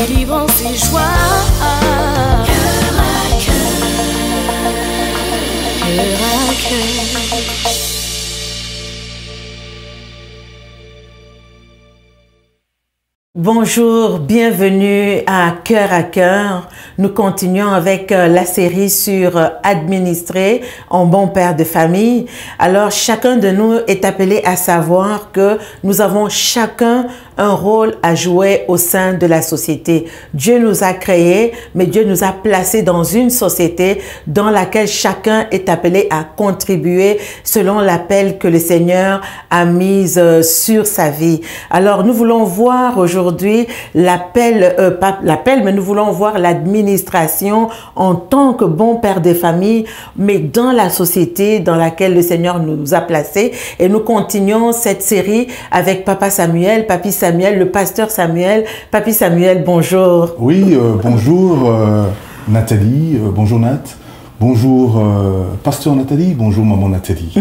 délivrance et joie. Cœur à cœur, cœur à cœur. Bonjour, bienvenue à Cœur. Nous continuons avec la série sur administrer en bon père de famille. Alors, chacun de nous est appelé à savoir que nous avons chacun un rôle à jouer au sein de la société. Dieu nous a créés, mais Dieu nous a placés dans une société dans laquelle chacun est appelé à contribuer selon l'appel que le Seigneur a mis sur sa vie. Alors, nous voulons voir aujourd'hui pas l'appel, mais nous voulons voir l'administration en tant que bon père de famille, mais dans la société dans laquelle le Seigneur nous a placés. Et nous continuons cette série avec Papa Samuel, Papi Samuel, le pasteur Samuel. Papi Samuel, bonjour. Oui, bonjour Nathalie, bonjour Nat, bonjour pasteur Nathalie, bonjour maman Nathalie.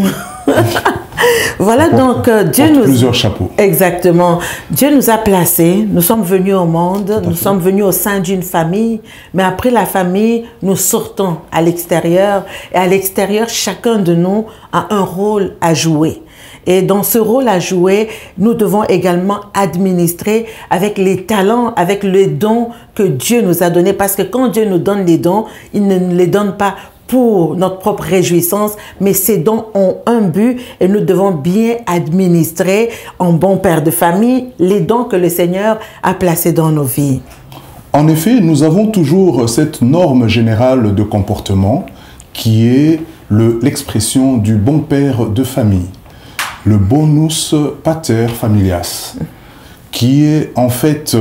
Voilà, donc Dieu nous... Plusieurs chapeaux. Exactement. Dieu nous a placés, nous sommes venus au monde, nous sommes venus au sein d'une famille, mais après la famille, nous sortons à l'extérieur. Et à l'extérieur, chacun de nous a un rôle à jouer. Et dans ce rôle à jouer, nous devons également administrer avec les talents, avec les dons que Dieu nous a donnés. Parce que quand Dieu nous donne les dons, il ne nous les donne pas pour notre propre réjouissance, mais ces dons ont un but et nous devons bien administrer en bon père de famille les dons que le Seigneur a placés dans nos vies. En effet, nous avons toujours cette norme générale de comportement qui est l'expression du bon père de famille, le bonus pater familias, qui est en fait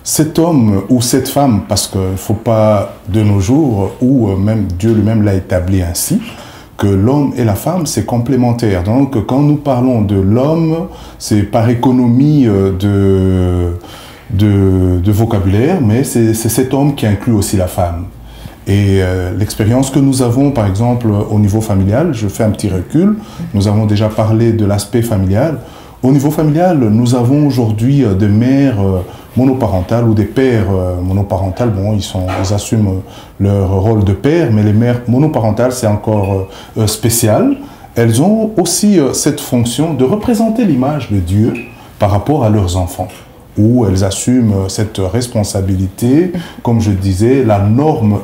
cet homme ou cette femme, parce qu'il ne faut pas de nos jours, ou même Dieu lui-même l'a établi ainsi, que l'homme et la femme, c'est complémentaire. Donc quand nous parlons de l'homme, c'est par économie de vocabulaire, mais c'est cet homme qui inclut aussi la femme. Et l'expérience que nous avons, par exemple, au niveau familial, je fais un petit recul, nous avons déjà parlé de l'aspect familial. Au niveau familial, nous avons aujourd'hui des mères monoparentales ou des pères monoparentales. Bon, ils assument leur rôle de père, mais les mères monoparentales, c'est encore spécial. Elles ont aussi cette fonction de représenter l'image de Dieu par rapport à leurs enfants, où elles assument cette responsabilité, comme je disais, la norme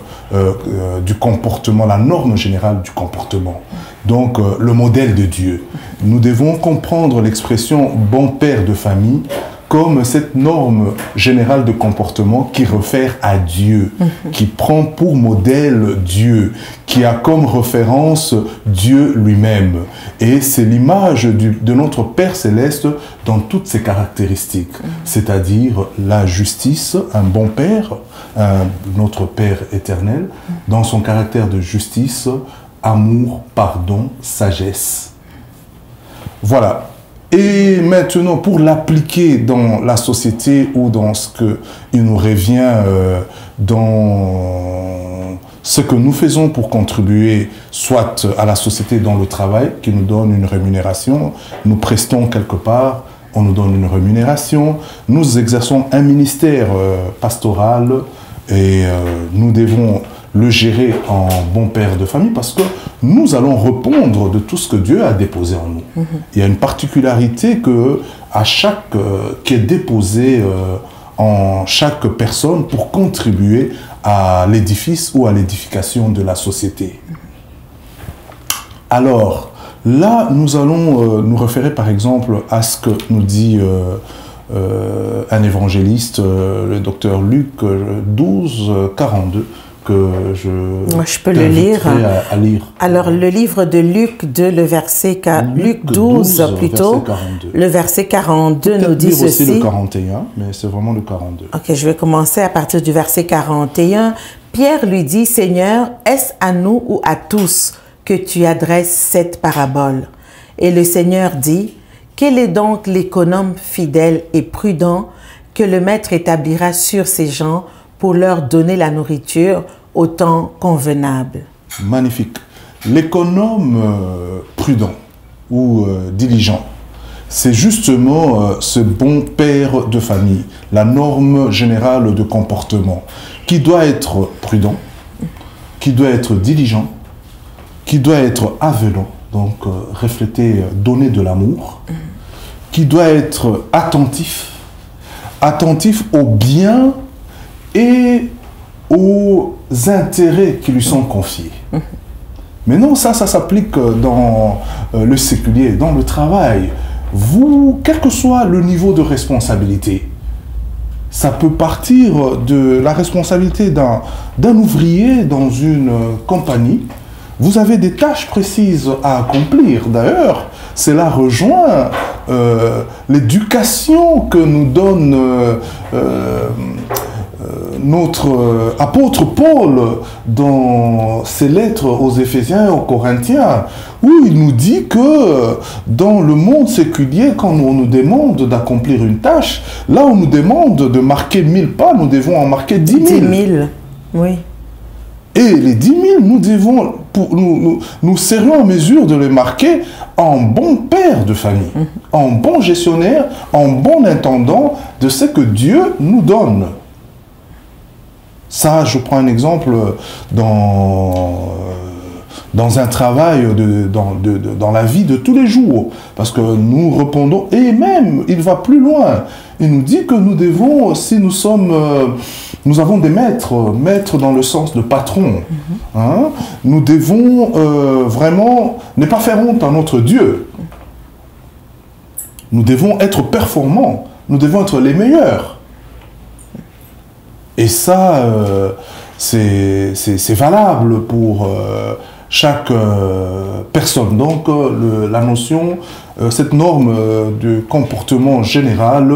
du comportement, la norme générale du comportement. Donc, le modèle de Dieu. Nous devons comprendre l'expression « bon père de famille » comme cette norme générale de comportement qui réfère à Dieu, qui prend pour modèle Dieu, qui a comme référence Dieu lui-même. Et c'est l'image de notre Père Céleste dans toutes ses caractéristiques, c'est-à-dire la justice, un bon Père, notre Père éternel, dans son caractère de justice, amour, pardon, sagesse. Voilà. Et maintenant, pour l'appliquer dans la société ou dans ce qu'il nous revient, dans ce que nous faisons pour contribuer soit à la société dans le travail, qui nous donne une rémunération, nous prestons quelque part, on nous donne une rémunération, nous exerçons un ministère pastoral et nous devons le gérer en bon père de famille parce que nous allons répondre de tout ce que Dieu a déposé en nous. Il y a une particularité que à chaque qui est déposée en chaque personne pour contribuer à l'édifice ou à l'édification de la société. Alors, là, nous allons nous référer par exemple à ce que nous dit un évangéliste, le docteur Luc 12, 42, que je peux le lire. À lire. Alors, le livre de Luc 2, le verset Luc 12 plutôt, le verset 42 nous dit ceci. Aussi le 41, mais c'est vraiment le 42. Ok, je vais commencer à partir du verset 41. Pierre lui dit, Seigneur, est-ce à nous ou à tous que tu adresses cette parabole? Et le Seigneur dit, quel est donc l'économe fidèle et prudent que le maître établira sur ses gens pour leur donner la nourriture au temps convenable? Magnifique. L'économe prudent ou diligent, c'est justement ce bon père de famille, la norme générale de comportement, qui doit être prudent, qui doit être diligent, qui doit être avenant, donc refléter, donner de l'amour, qui doit être attentif, attentif aux biens et aux intérêts qui lui sont confiés. Mais non, ça s'applique dans le séculier, dans le travail. Vous, quel que soit le niveau de responsabilité, ça peut partir de la responsabilité d'un ouvrier dans une compagnie. Vous avez des tâches précises à accomplir. D'ailleurs, cela rejoint l'éducation que nous donne notre apôtre Paul dans ses lettres aux Éphésiens et aux Corinthiens, où il nous dit que dans le monde séculier, quand on nous demande d'accomplir une tâche, là on nous demande de marquer 1000 pas, nous devons en marquer 10 000. 10 000, oui. Et les 10 000, nous serions en mesure de les marquer en bon père de famille, en bon gestionnaire, en bon intendant de ce que Dieu nous donne. Ça, je prends un exemple dans un travail, dans la vie de tous les jours. Parce que nous répondons, et même, il va plus loin. Il nous dit que nous devons, si nous sommes, nous avons des maîtres dans le sens de patron, hein, nous devons vraiment ne pas faire honte à notre Dieu. Nous devons être performants, nous devons être les meilleurs. Et ça, c'est valable pour chaque personne. Donc, la notion, cette norme de comportement général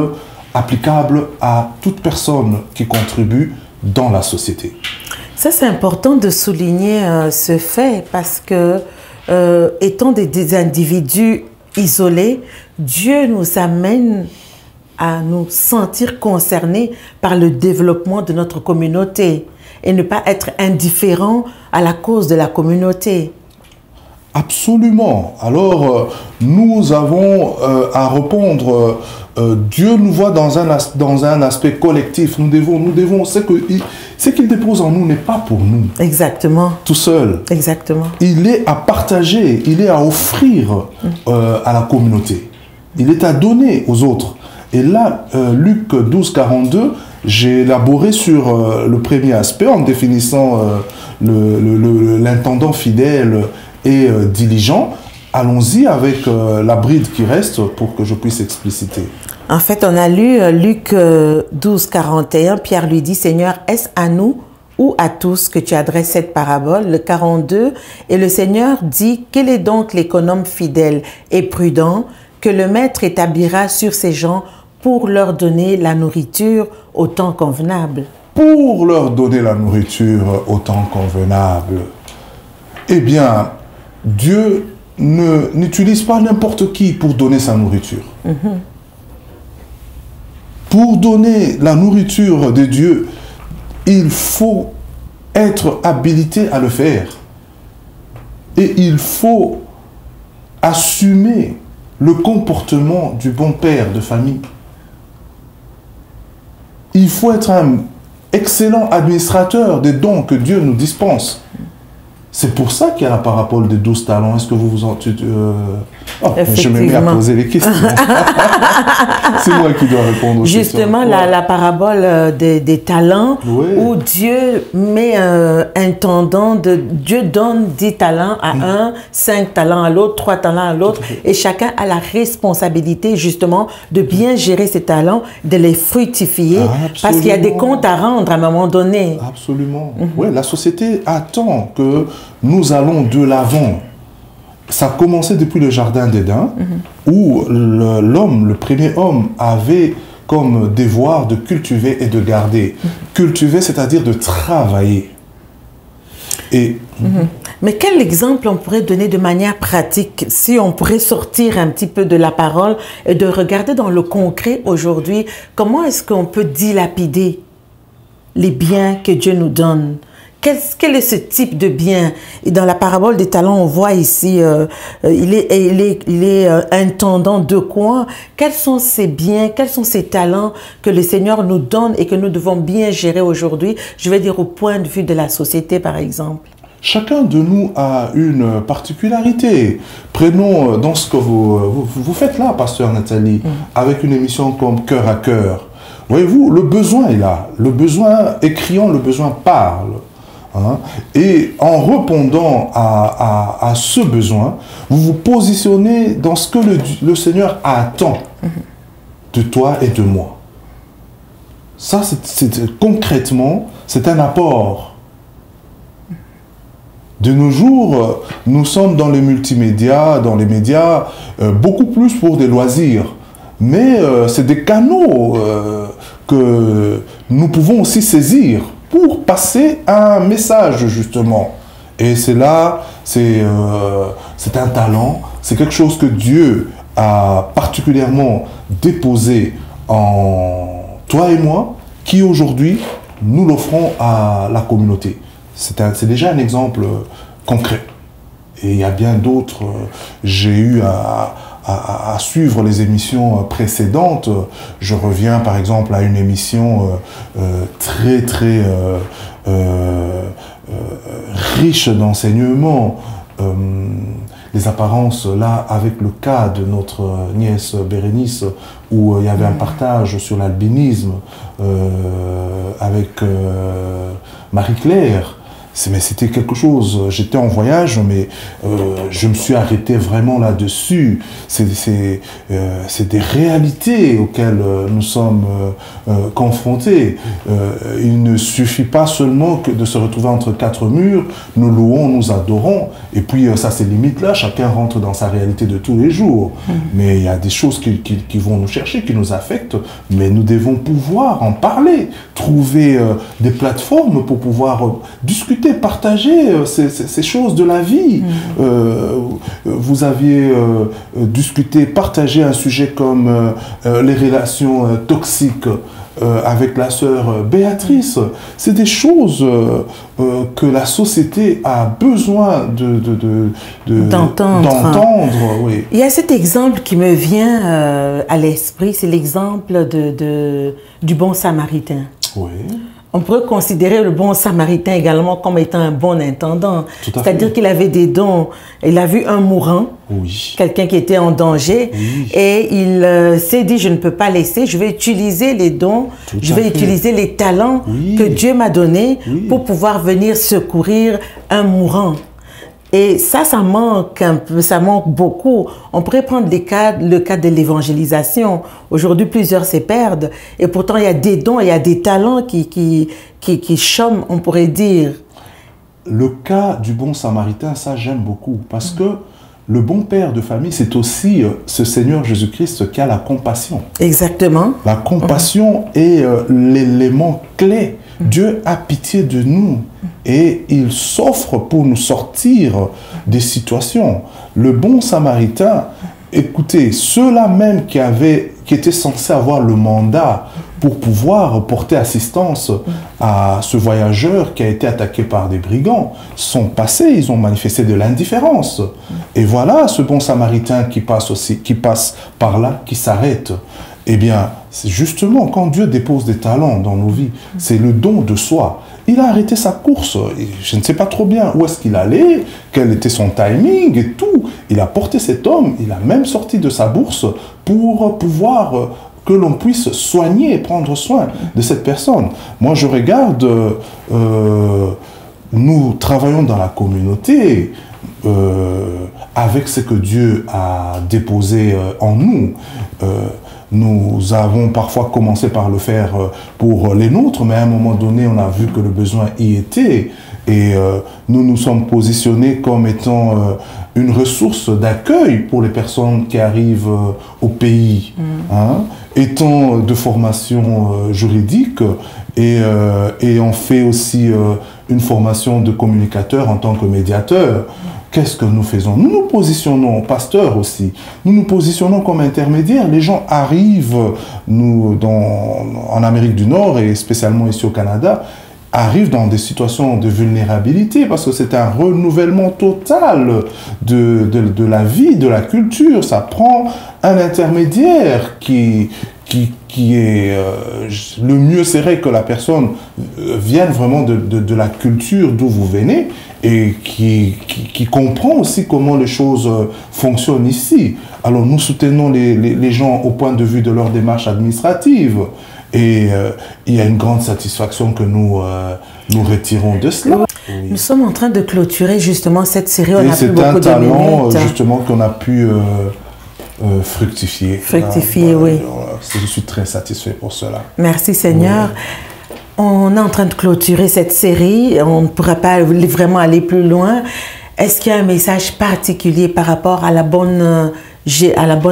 applicable à toute personne qui contribue dans la société. Ça, c'est important de souligner ce fait parce que, étant des individus isolés, Dieu nous amène à nous sentir concernés par le développement de notre communauté et ne pas être indifférents à la cause de la communauté. Absolument. Alors, nous avons à répondre, Dieu nous voit dans un aspect collectif. Nous devons ce qu'il dépose en nous n'est pas pour nous. Exactement. Tout seul. Exactement. Il est à partager, il est à offrir à la communauté. Il est à donner aux autres. Et là, Luc 12, 42, j'ai élaboré sur le premier aspect en définissant l'intendant fidèle et diligent. Allons-y avec la bride qui reste pour que je puisse expliciter. En fait, on a lu Luc 12, 41. Pierre lui dit, « Seigneur, est-ce à nous ou à tous que tu adresses cette parabole ?» Le 42, et le Seigneur dit, « Quel est donc l'économe fidèle et prudent que le maître établira sur ses gens pour leur donner la nourriture au temps convenable. » Pour leur donner la nourriture au temps convenable. Eh bien, Dieu n'utilise pas n'importe qui pour donner sa nourriture. Pour donner la nourriture de Dieu, il faut être habilité à le faire. Et il faut assumer le comportement du bon père de famille. Il faut être un excellent administrateur des dons que Dieu nous dispense. C'est pour ça qu'il y a la parabole des 12 talents. Est-ce que vous vous en... je me mets à poser les questions. C'est moi qui dois répondre aux questions. Justement, la parabole des talents, oui, où Dieu met un intendant, Dieu donne 10 talents à un, 5 talents à l'autre, 3 talents à l'autre, et chacun a la responsabilité justement de bien gérer ses talents, de les fructifier, parce qu'il y a des comptes à rendre à un moment donné. Absolument. Oui, la société attend que nous allons de l'avant. Ça a commencé depuis le jardin d'Éden, où l'homme, le premier homme, avait comme devoir de cultiver et de garder. Cultiver, c'est-à-dire de travailler. Et... Mais quel exemple on pourrait donner de manière pratique, si on pourrait sortir un petit peu de la parole et de regarder dans le concret aujourd'hui, comment est-ce qu'on peut dilapider les biens que Dieu nous donne? quel est ce type de bien? Et dans la parabole des talents, on voit ici, il est intendant de quoi? Quels sont ces biens, quels sont ces talents que le Seigneur nous donne et que nous devons bien gérer aujourd'hui? Je vais dire au point de vue de la société, par exemple. Chacun de nous a une particularité. Prenons dans ce que vous faites là, Pasteur Nathalie, avec une émission comme Cœur à Cœur. Voyez-vous, le besoin est là. Le besoin est criant, le besoin parle. Hein? Et en répondant à ce besoin, vous vous positionnez dans ce que le Seigneur attend de toi et de moi. Ça, concrètement, c'est un apport. De nos jours, nous sommes dans les multimédias, dans les médias, beaucoup plus pour des loisirs. Mais c'est des canaux que nous pouvons aussi saisir pour passer un message, justement. Et c'est là, c'est un talent, c'est quelque chose que Dieu a particulièrement déposé en toi et moi, qui aujourd'hui, nous l'offrons à la communauté. C'est déjà un exemple concret. Et il y a bien d'autres. J'ai eu à suivre les émissions précédentes. Je reviens par exemple à une émission très riche d'enseignements. Les apparences, là, avec le cas de notre nièce Bérénice, où il y avait un partage sur l'albinisme avec Marie-Claire. Mais c'était quelque chose, j'étais en voyage, mais je me suis arrêté vraiment là-dessus. C'est des réalités auxquelles nous sommes confrontés. Il ne suffit pas seulement que de se retrouver entre quatre murs, nous louons, nous adorons, et puis ça c'est limite là, chacun rentre dans sa réalité de tous les jours. Mais il y a des choses qui vont nous chercher, qui nous affectent, mais nous devons pouvoir en parler, trouver des plateformes pour pouvoir discuter, partager ces choses de la vie. Vous aviez discuté, partagé un sujet comme les relations toxiques avec la sœur Béatrice. C'est des choses que la société a besoin d'entendre. Oui. Il y a cet exemple qui me vient à l'esprit, c'est l'exemple du bon Samaritain. Oui. On pourrait considérer le bon Samaritain également comme étant un bon intendant. C'est-à-dire qu'il avait des dons. Il a vu un mourant, quelqu'un qui était en danger, et il s'est dit, je ne peux pas laisser, je vais utiliser les dons, je vais utiliser les talents que Dieu m'a donnés pour pouvoir venir secourir un mourant. Et ça manque un peu, ça manque beaucoup. On pourrait prendre le cas de l'évangélisation. Aujourd'hui, plusieurs se perdent. Et pourtant, il y a des dons, il y a des talents qui chôment, on pourrait dire. Le cas du bon Samaritain, ça j'aime beaucoup. Parce que le bon père de famille, c'est aussi ce Seigneur Jésus-Christ qui a la compassion. Exactement. La compassion est l'élément clé. Dieu a pitié de nous et il s'offre pour nous sortir des situations. Le bon Samaritain, écoutez, ceux-là même qui étaient censés avoir le mandat pour pouvoir porter assistance à ce voyageur qui a été attaqué par des brigands, sont passés, ils ont manifesté de l'indifférence. Et voilà ce bon Samaritain qui passe par là, qui s'arrête. Eh bien, c'est justement quand Dieu dépose des talents dans nos vies, c'est le don de soi. Il a arrêté sa course. Je ne sais pas trop bien où est-ce qu'il allait, quel était son timing et tout. Il a porté cet homme, il a même sorti de sa bourse pour pouvoir que l'on puisse soigner et prendre soin de cette personne. Moi, je regarde, nous travaillons dans la communauté avec ce que Dieu a déposé en nous. Nous avons parfois commencé par le faire pour les nôtres, mais à un moment donné, on a vu que le besoin y était. Et nous nous sommes positionnés comme étant une ressource d'accueil pour les personnes qui arrivent au pays. Étant de formation juridique, et on fait aussi une formation de communicateur en tant que médiateur. Qu'est-ce que nous faisons? Nous nous positionnons, pasteurs aussi, nous nous positionnons comme intermédiaires. Les gens arrivent en Amérique du Nord et spécialement ici au Canada, arrivent dans des situations de vulnérabilité parce que c'est un renouvellement total de la vie, de la culture. Ça prend un intermédiaire qui est... le mieux serait que la personne vienne vraiment de la culture d'où vous venez et qui comprend aussi comment les choses fonctionnent ici. Alors nous soutenons les gens au point de vue de leur démarche administrative. Et il y a une grande satisfaction que nous retirons de cela. Oui. Nous sommes en train de clôturer justement cette série. Et c'est un talent justement qu'on a pu fructifier. Fructifier, oui. Je suis très satisfait pour cela. Merci Seigneur. Oui. On est en train de clôturer cette série. On ne pourra pas vraiment aller plus loin. Est-ce qu'il y a un message particulier par rapport à la bonne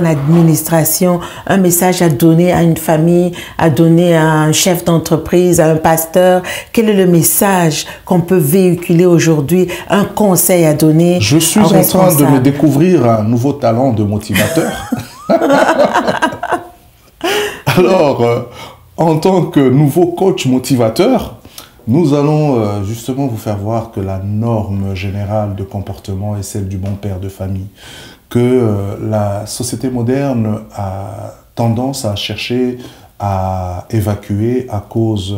administration, un message à donner à une famille, à donner à un chef d'entreprise, à un pasteur? Quel est le message qu'on peut véhiculer aujourd'hui, un conseil à donner? Je suis en train de me découvrir un nouveau talent de motivateur. Alors, en tant que nouveau coach motivateur, nous allons justement vous faire voir que la norme générale de comportement est celle du bon père de famille. Que la société moderne a tendance à chercher à évacuer à cause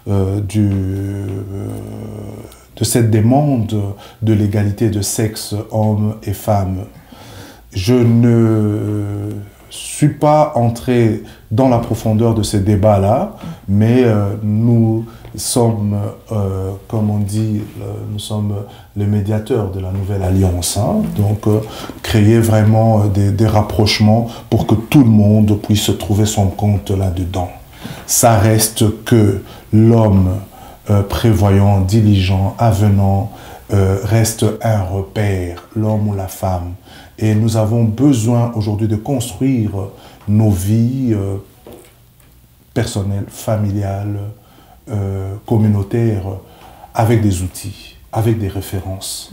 de cette demande de l'égalité de sexe hommes et femmes. Je ne suis pas entré dans la profondeur de ces débats-là, mais nous sommes, comme on dit, nous sommes les médiateurs de la nouvelle alliance. Hein? Donc, créer vraiment des rapprochements pour que tout le monde puisse trouver son compte là-dedans. Ça reste que l'homme prévoyant, diligent, avenant, reste un repère, l'homme ou la femme. Et nous avons besoin aujourd'hui de construire nos vies personnelles, familiales, communautaires, avec des outils, avec des références.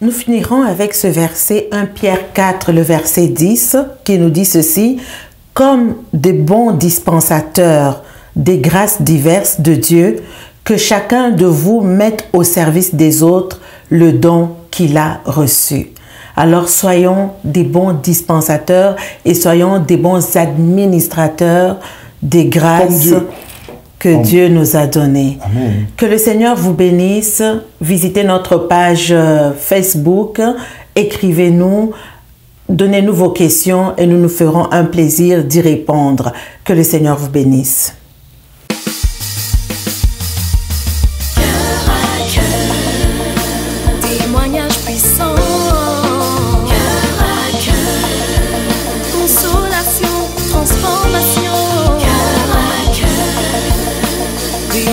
Nous finirons avec ce verset 1 Pierre 4, le verset 10, qui nous dit ceci: « Comme des bons dispensateurs des grâces diverses de Dieu, que chacun de vous mette au service des autres le don qu'il a reçu. » Alors soyons des bons dispensateurs et soyons des bons administrateurs des grâces que Dieu nous a données. Amen. Que le Seigneur vous bénisse. Visitez notre page Facebook, écrivez-nous, donnez-nous vos questions et nous nous ferons un plaisir d'y répondre. Que le Seigneur vous bénisse. Témoignage puissant.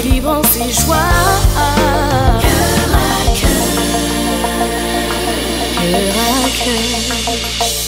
Délivrance et joie. Cœur à cœur.